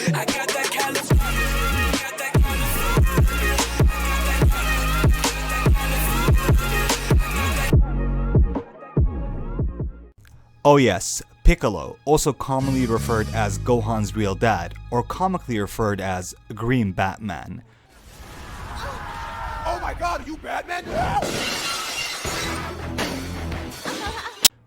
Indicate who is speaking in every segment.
Speaker 1: I got that California, got that
Speaker 2: Oh yes, Piccolo, also commonly referred as Gohan's real dad, or comically referred as Green Batman.
Speaker 3: Oh my god, are you Batman?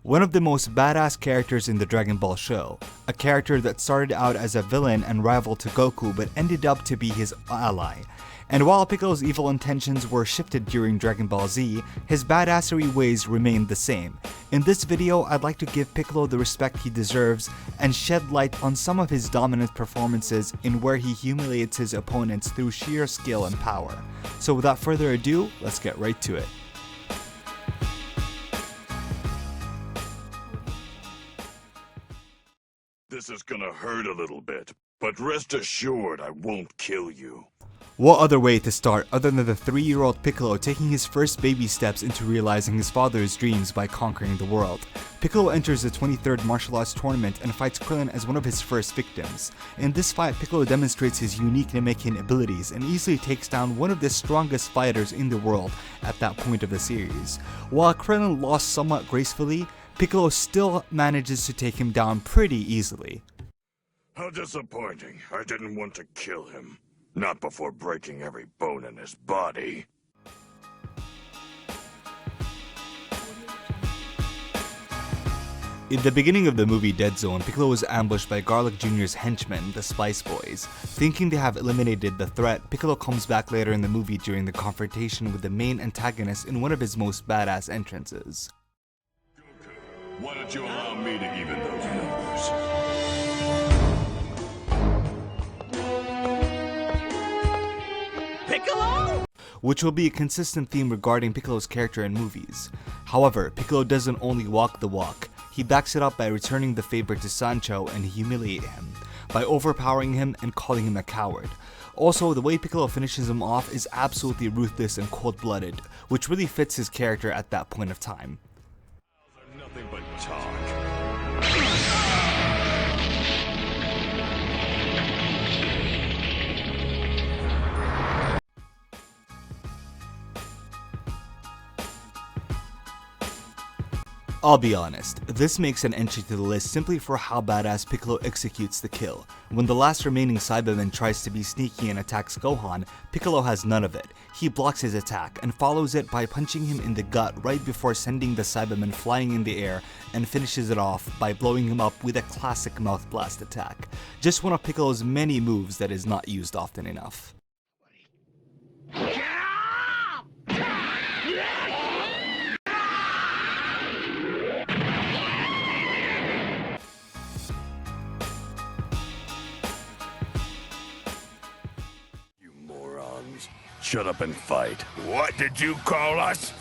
Speaker 2: One of the most badass characters in the Dragon Ball show, a character that started out as a villain and rival to Goku but ended up to be his ally. And while Piccolo's evil intentions were shifted during Dragon Ball Z, his badassery ways remained the same. In this video, I'd like to give Piccolo the respect he deserves and shed light on some of his dominant performances in where he humiliates his opponents through sheer skill and power. So without further ado, let's get right to it.
Speaker 4: This is gonna hurt a little bit, but rest assured I won't kill you.
Speaker 2: What other way to start other than the 3-year-old Piccolo taking his first baby steps into realizing his father's dreams by conquering the world? Piccolo enters the 23rd martial arts tournament and fights Krillin as one of his first victims. In this fight, Piccolo demonstrates his unique Namekian abilities and easily takes down one of the strongest fighters in the world at that point of the series. While Krillin lost somewhat gracefully, Piccolo still manages to take him down pretty easily.
Speaker 4: How disappointing. I didn't want to kill him. Not before breaking every bone in his body.
Speaker 2: In the beginning of the movie Dead Zone, Piccolo was ambushed by Garlic Jr.'s henchmen, the Spice Boys. Thinking they have eliminated the threat, Piccolo comes back later in the movie during the confrontation with the main antagonist in one of his most badass entrances.
Speaker 4: Goku, why don't you allow me to even those numbers?
Speaker 1: Piccolo?
Speaker 2: Which will be a consistent theme regarding Piccolo's character in movies. However, Piccolo doesn't only walk the walk, he backs it up by returning the favor to Sancho and humiliate him, by overpowering him and calling him a coward. Also, the way Piccolo finishes him off is absolutely ruthless and cold-blooded, which really fits his character at that point of time.
Speaker 4: Nothing but talk.
Speaker 2: I'll be honest, this makes an entry to the list simply for how badass Piccolo executes the kill. When the last remaining Saibaman tries to be sneaky and attacks Gohan, Piccolo has none of it. He blocks his attack and follows it by punching him in the gut right before sending the Saibaman flying in the air, and finishes it off by blowing him up with a classic mouth blast attack. Just one of Piccolo's many moves that is not used often enough.
Speaker 4: Shut up and fight. What did you call us?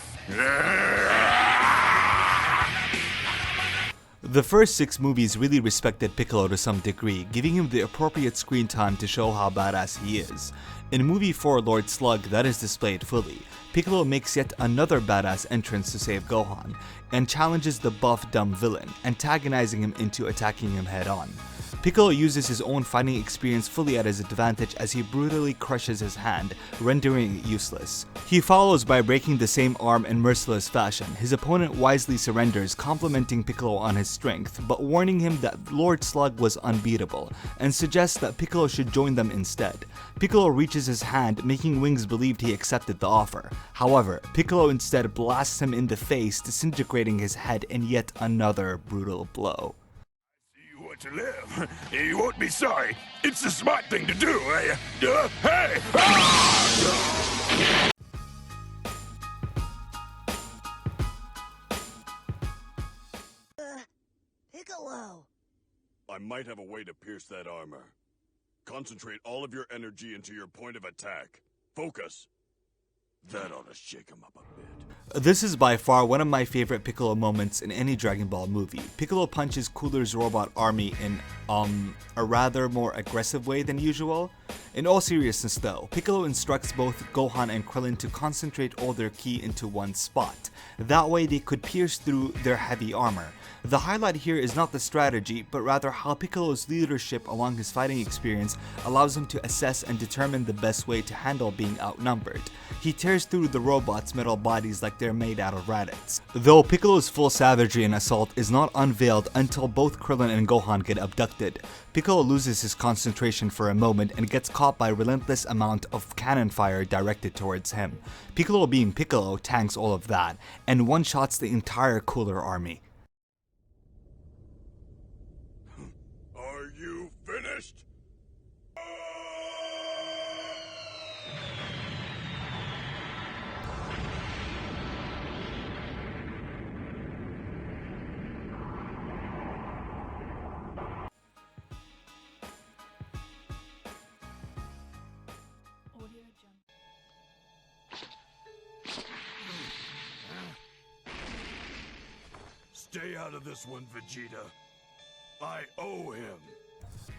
Speaker 2: The first 6 movies really respected Piccolo to some degree, giving him the appropriate screen time to show how badass he is. In movie 4 Lord Slug, that is displayed fully. Piccolo makes yet another badass entrance to save Gohan, and challenges the buff dumb villain, antagonizing him into attacking him head on. Piccolo uses his own fighting experience fully at his advantage as he brutally crushes his hand, rendering it useless. He follows by breaking the same arm in merciless fashion. His opponent wisely surrenders, complimenting Piccolo on his strength, but warning him that Lord Slug was unbeatable, and suggests that Piccolo should join them instead. Piccolo reaches his hand, making Wings believe he accepted the offer. However, Piccolo instead blasts him in the face, disintegrating his head in yet another brutal blow.
Speaker 4: To live. You won't be sorry. It's the smart thing to do. Hey!
Speaker 1: Piccolo.
Speaker 4: I might have a way to pierce that armor. Concentrate all of your energy into your point of attack. Focus. That ought to shake him up a bit.
Speaker 2: This is by far one of my favorite Piccolo moments in any Dragon Ball movie. Piccolo punches Cooler's robot army in a rather more aggressive way than usual. In all seriousness though, Piccolo instructs both Gohan and Krillin to concentrate all their ki into one spot. That way they could pierce through their heavy armor. The highlight here is not the strategy, but rather how Piccolo's leadership along his fighting experience allows him to assess and determine the best way to handle being outnumbered. He tears through the robots' metal bodies like they're made out of radix. Though Piccolo's full savagery and assault is not unveiled until both Krillin and Gohan get abducted. Piccolo loses his concentration for a moment and gets caught by a relentless amount of cannon fire directed towards him. Piccolo, being Piccolo, tanks all of that and one-shots the entire Cooler army.
Speaker 4: Are you finished? Stay out of this one, Vegeta. I owe him.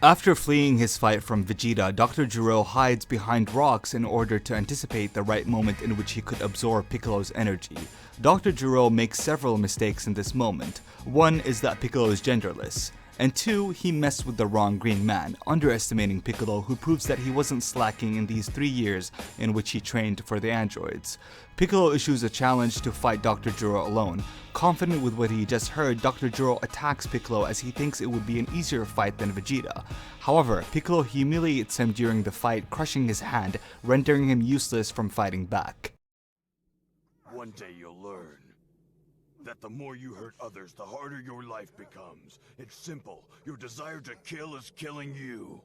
Speaker 2: After fleeing his fight from Vegeta, Dr. Gero hides behind rocks in order to anticipate the right moment in which he could absorb Piccolo's energy. Dr. Gero makes several mistakes in this moment. One is that Piccolo is genderless. And two, he messed with the wrong green man, underestimating Piccolo, who proves that he wasn't slacking in these 3 years in which he trained for the androids. Piccolo issues a challenge to fight Dr. Gero alone. Confident with what he just heard, Dr. Gero attacks Piccolo as he thinks it would be an easier fight than Vegeta. However, Piccolo humiliates him during the fight, crushing his hand, rendering him useless from fighting back.
Speaker 4: One day you'll learn that the more you hurt others, the harder your life becomes. It's simple. Your desire to kill is killing you.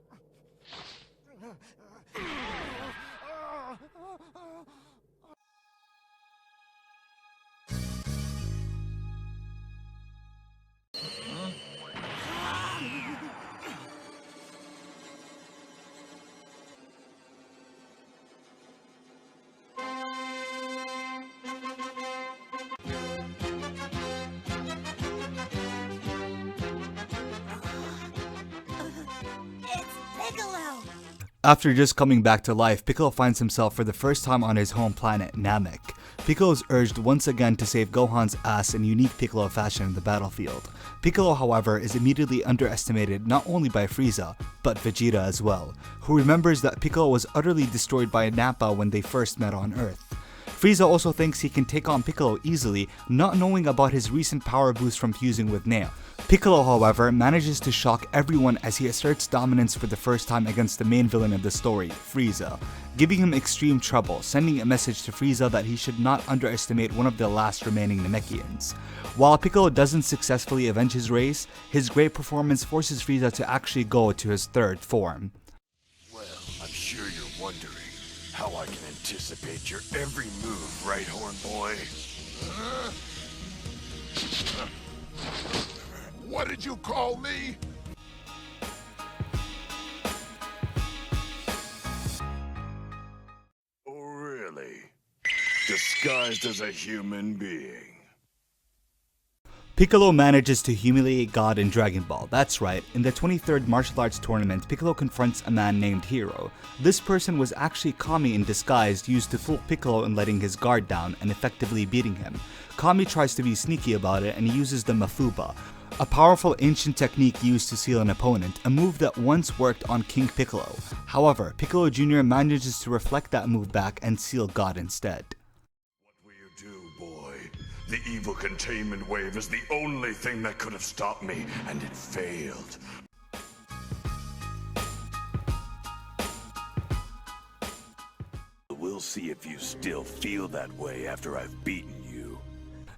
Speaker 2: After just coming back to life, Piccolo finds himself for the first time on his home planet, Namek. Piccolo is urged once again to save Gohan's ass in unique Piccolo fashion in the battlefield. Piccolo, however, is immediately underestimated not only by Frieza, but Vegeta as well, who remembers that Piccolo was utterly destroyed by Nappa when they first met on Earth. Frieza also thinks he can take on Piccolo easily, not knowing about his recent power boost from fusing with Nail. Piccolo, however, manages to shock everyone as he asserts dominance for the first time against the main villain of the story, Frieza, giving him extreme trouble, sending a message to Frieza that he should not underestimate one of the last remaining Namekians. While Piccolo doesn't successfully avenge his race, his great performance forces Frieza to actually go to his third form.
Speaker 4: Well, I'm sure you're wondering how I can anticipate your every move, right, Horn Boy?
Speaker 3: What did you call me?
Speaker 4: Oh, really? Disguised as a human being.
Speaker 2: Piccolo manages to humiliate God in Dragon Ball. That's right, in the 23rd martial arts tournament, Piccolo confronts a man named Gero. This person was actually Kami in disguise, used to fool Piccolo in letting his guard down and effectively beating him. Kami tries to be sneaky about it and he uses the Mafuba, a powerful ancient technique used to seal an opponent, a move that once worked on King Piccolo. However, Piccolo Jr. manages to reflect that move back and seal God instead.
Speaker 4: What will you do, boy? The evil containment wave is the only thing that could have stopped me, and it failed. We'll see if you still feel that way after I've beaten you.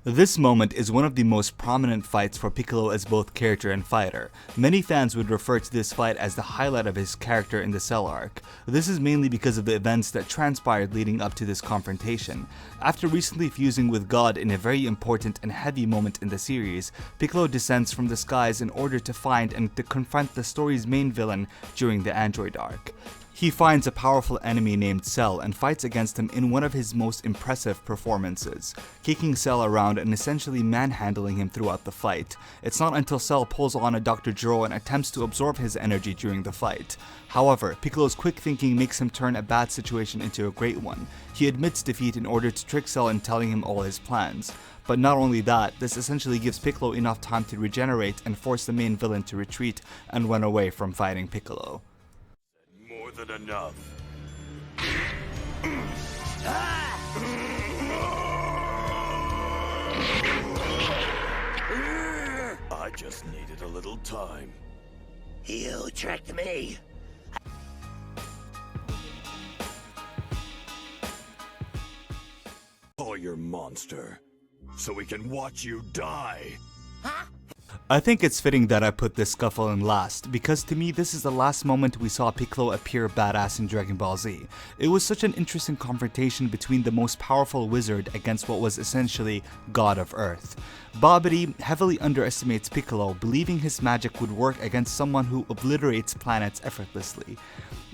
Speaker 2: This moment is one of the most prominent fights for Piccolo as both character and fighter. Many fans would refer to this fight as the highlight of his character in the Cell arc. This is mainly because of the events that transpired leading up to this confrontation. After recently fusing with God in a very important and heavy moment in the series, Piccolo descends from the skies in order to find and to confront the story's main villain during the Android arc. He finds a powerful enemy named Cell and fights against him in one of his most impressive performances, kicking Cell around and essentially manhandling him throughout the fight. It's not until Cell pulls on a Dr. Gero and attempts to absorb his energy during the fight. However, Piccolo's quick thinking makes him turn a bad situation into a great one. He admits defeat in order to trick Cell into telling him all his plans. But not only that, this essentially gives Piccolo enough time to regenerate and force the main villain to retreat and run away from fighting Piccolo.
Speaker 4: More than enough. I just needed a little time.
Speaker 1: You tricked me.
Speaker 4: Call your monster, so we can watch you die.
Speaker 2: I think it's fitting that I put this scuffle in last, because to me this is the last moment we saw Piccolo appear badass in Dragon Ball Z. It was such an interesting confrontation between the most powerful wizard against what was essentially God of Earth. Bobbidi heavily underestimates Piccolo, believing his magic would work against someone who obliterates planets effortlessly.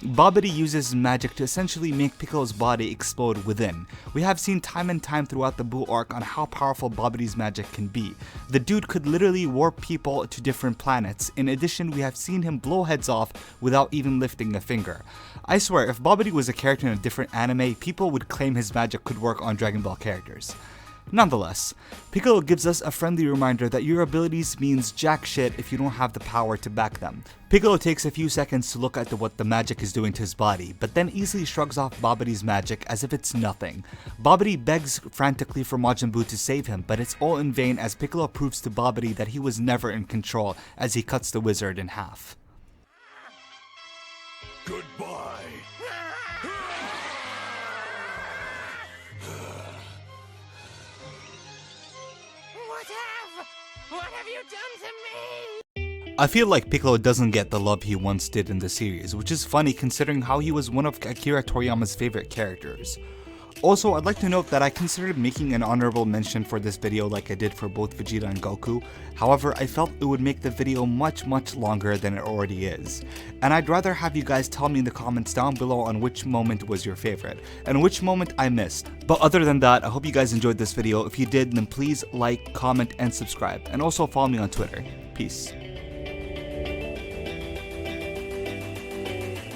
Speaker 2: Bobbidi uses magic to essentially make Piccolo's body explode within. We have seen time and time throughout the Buu arc on how powerful Bobbidi's magic can be. The dude could literally warp people to different planets. In addition, we have seen him blow heads off without even lifting a finger. I swear, if Bobbidi was a character in a different anime, people would claim his magic could work on Dragon Ball characters. Nonetheless, Piccolo gives us a friendly reminder that your abilities means jack shit if you don't have the power to back them. Piccolo takes a few seconds to look at what the magic is doing to his body, but then easily shrugs off Bobbidi's magic as if it's nothing. Bobbidi begs frantically for Majin Buu to save him, but it's all in vain as Piccolo proves to Bobbidi that he was never in control as he cuts the wizard in half.
Speaker 4: Goodbye.
Speaker 1: What have you done to me?
Speaker 2: I feel like Piccolo doesn't get the love he once did in the series, which is funny considering how he was one of Akira Toriyama's favorite characters. Also, I'd like to note that I considered making an honorable mention for this video like I did for both Vegeta and Goku. However, I felt it would make the video much longer than it already is. And I'd rather have you guys tell me in the comments down below on which moment was your favorite, and which moment I missed. But other than that, I hope you guys enjoyed this video. If you did, then please like, comment, and subscribe. And also follow me on Twitter. Peace.